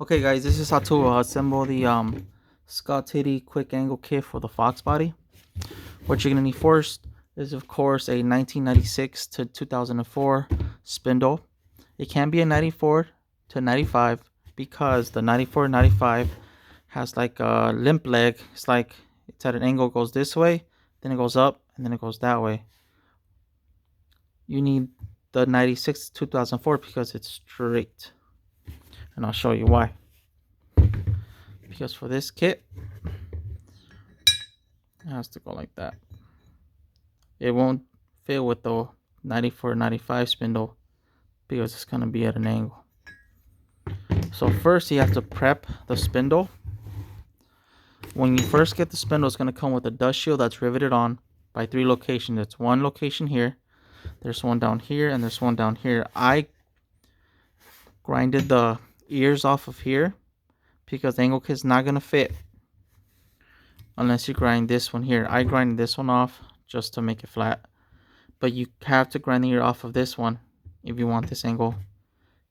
Okay guys, this is how to assemble the Scotidi quick angle kit for the Foxbody. What you're going to need first is of course a 1996 to 2004 spindle. It can be a 94 to 95 because the 94 95 has like a limp leg. It's like it's at an angle, goes this way, then it goes up, and then it goes that way. You need the 96 to 2004 because it's straight, and I'll show you why. Because for this kit, it has to go like that. It won't fit with the 94 95 spindle because it's going to be at an angle. So first you have to prep the spindle. When you first get the spindle, it's going to come with a dust shield that's riveted on by 3 locations. It's one location here, there's one down here, and there's one down here. I grinded the ears off of here because the angle kit's not going to fit unless you grind this one here. I grinded this one off just to make it flat, but you have to grind the ear off of this one if you want this angle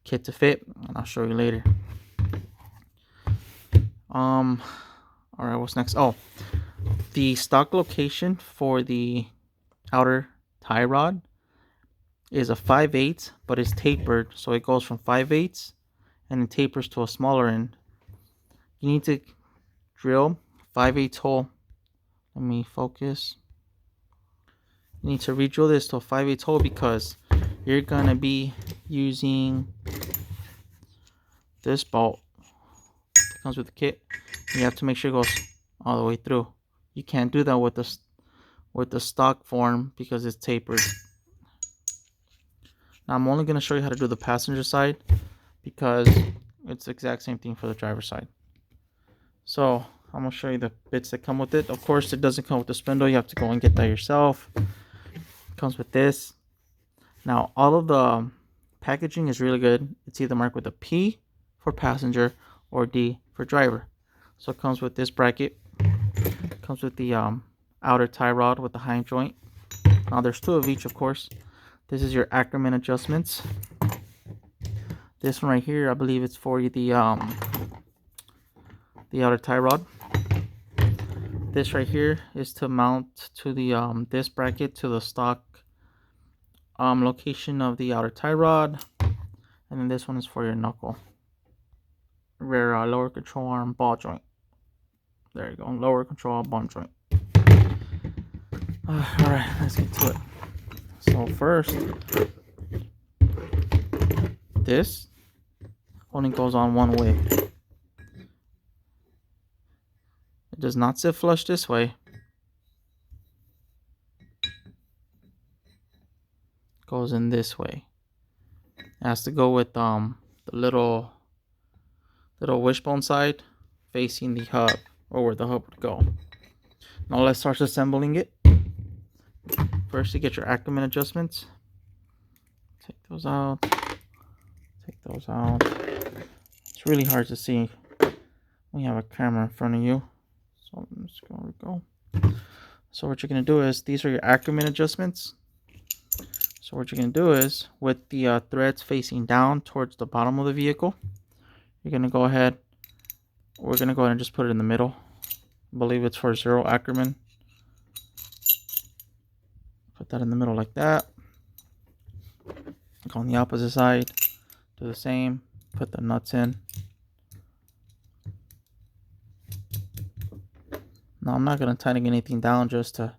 kit to fit, and I'll show you later. All right, what's next? Oh, the stock location for the outer tie rod is a 5/8, but it's tapered, so it goes from 5/8 and it tapers to a smaller end. You need to drill 5/8 hole. Let me focus. You need to re-drill this to a 5/8 hole because you're gonna be using this bolt that comes with the kit. You have to make sure it goes all the way through. You can't do that with the stock form because it's tapered. Now I'm only going to show you how to do the passenger side because it's the exact same thing for the driver's side. So I'm going to show you the bits that come with it. Of course, it doesn't come with the spindle. You have to go and get that yourself. It comes with this. Now all of the packaging is really good. It's either marked with a P for passenger or D for driver. So it comes with this bracket. It comes with the outer tie rod with the hinge joint. Now there's 2 of each, of course. This is your Ackerman adjustments. This one right here, I believe it's for the outer tie rod. This right here is to mount to the this bracket to the stock location of the outer tie rod, and then this one is for your knuckle, rear lower control arm ball joint. There you go, lower control arm ball joint. All right, let's get to it. So first, this only goes on one way. It does not sit flush this way. It goes in this way. It has to go with the little wishbone side facing the hub, or where the hub would go. Now let's start assembling it. First, you get your Ackerman adjustments. Take those out. Take those out. It's really hard to see when you have a camera in front of you. So let's go. So what you're gonna do is, these are your Ackerman adjustments. So what you're gonna do is, with the threads facing down towards the bottom of the vehicle, you're gonna go ahead. We're gonna go ahead and just put it in the middle. I believe it's for 0 Ackerman. Put that in the middle like that. Go on the opposite side. Do the same. Put the nuts in. Now I'm not gonna tighten anything down just to,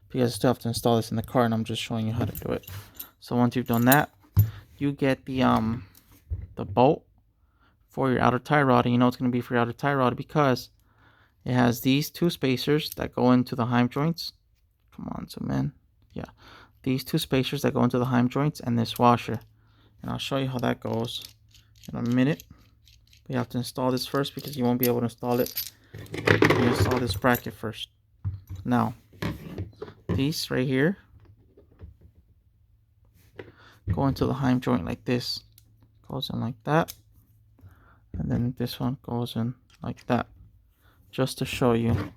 because I still have to install this in the car, and I'm just showing you how to do it. So once you've done that, you get the bolt for your outer tie rod, and you know it's gonna be for your outer tie rod because it has these 2 spacers that go into the hinge joints. Come on, zoom in. Yeah, these 2 spacers that go into the hinge joints, and this washer. And I'll show you how that goes in a minute. But you have to install this first because you won't be able to install it. You install this bracket first. Now, these right here go into the hinge joint like this. Goes in like that. And then this one goes in like that. Just to show you.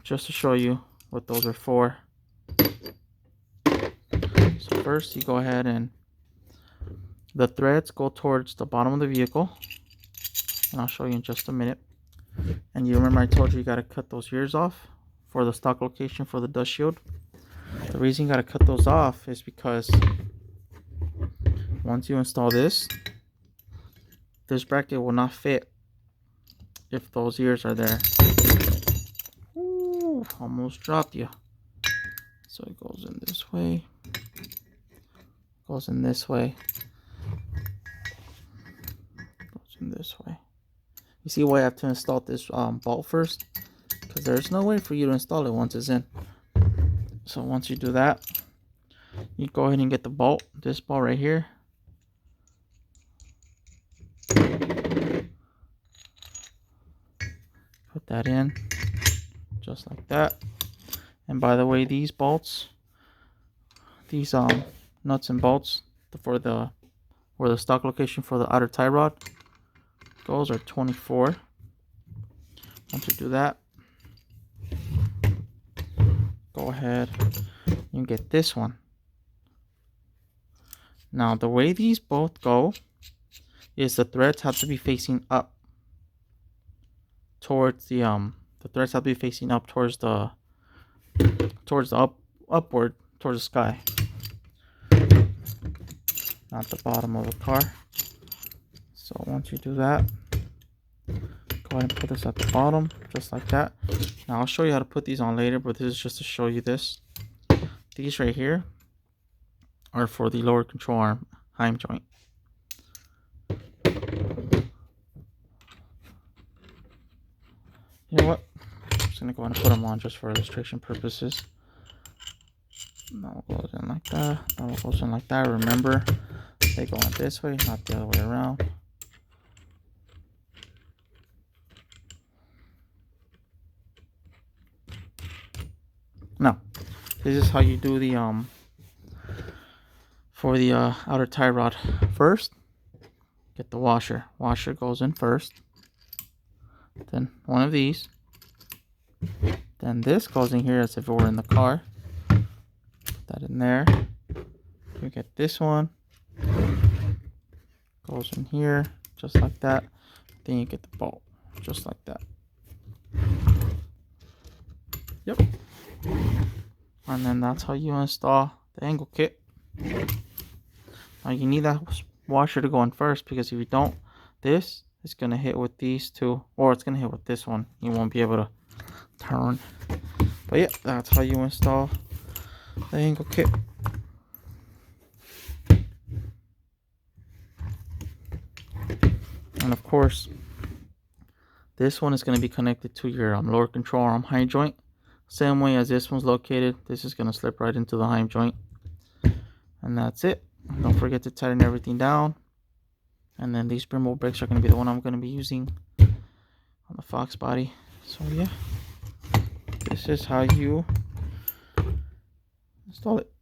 Just to show you what those are for. So first you go ahead and The threads go towards the bottom of the vehicle, and I'll show you in just a minute. And you remember I told you got to cut those ears off for the stock location for the dust shield. The reason you got to cut those off is because once you install this bracket will not fit if those ears are there. Ooh, almost dropped you. So it goes in this way, goes in this way, goes in this way. You see why I have to install this bolt first? Because there's no way for you to install it once it's in. So once you do that, you go ahead and get the bolt, this bolt right here. Put that in, just like that. And by the way, these bolts, these nuts and bolts for the where the stock location for the outer tie rod goes are 24. Once you do that, go ahead and get this one. Now the way these both go is the threads have to be facing up towards the threads have to be facing up towards the upward towards the sky, not the bottom of the car. So once you do that, go ahead and put this at the bottom just like that. Now I'll show you how to put these on later, but this is just to show you this. These right here are for the lower control arm heim joint. You know what? I'm just gonna go ahead and put them on just for illustration purposes. That one goes in like that. That one goes in like that. Remember, they go in this way, not the other way around. Now, this is how you do the for the outer tie rod. First, get the washer. Washer goes in first. Then one of these. Then this goes in here as if it were in the car. Put that in there. You get this one. Goes in here just like that. Then you get the bolt just like that. Yep. And then that's how you install the angle kit. Now you need that washer to go in first, because if you don't, this is going to hit with these two, or it's going to hit with this one. You won't be able to turn. But yeah, that's how you install the angle kit. And of course, this one is going to be connected to your lower control arm heim joint. Same way as this one's located, this is going to slip right into the heim joint. And that's it. Don't forget to tighten everything down. And then these spring bolt brakes are going to be the one I'm going to be using on the Foxbody. So yeah, this is how you install it.